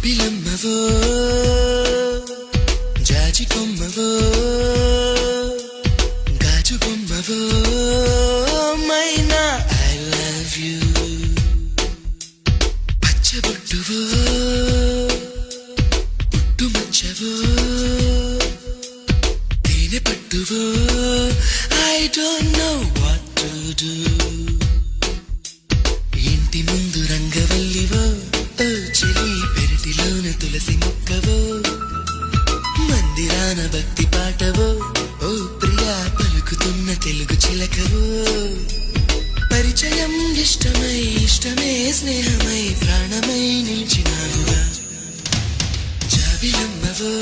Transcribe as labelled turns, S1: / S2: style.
S1: జాబిలమ్మవో జాజి కొమ్మవో గాజు బొమ్మవో మైనా ఐ లవ్ యూ పచ్చబొట్టువో పుట్టుమచ్చవో తేనె పట్టువో I don't know what to do ఇంటి ముందు రంగవల్లివో ఓ చెలి పెరటిలోన తులసి మొక్కవో మందిరాన భక్తి పాటవో ఓ ప్రియా పలుకుతున్న తెలుగు చిలకవో పరిచయం ఇష్టమై ఇష్టమే స్నేహమై ప్రాణమై నిలిచినావుగా జాబిలమ్మవో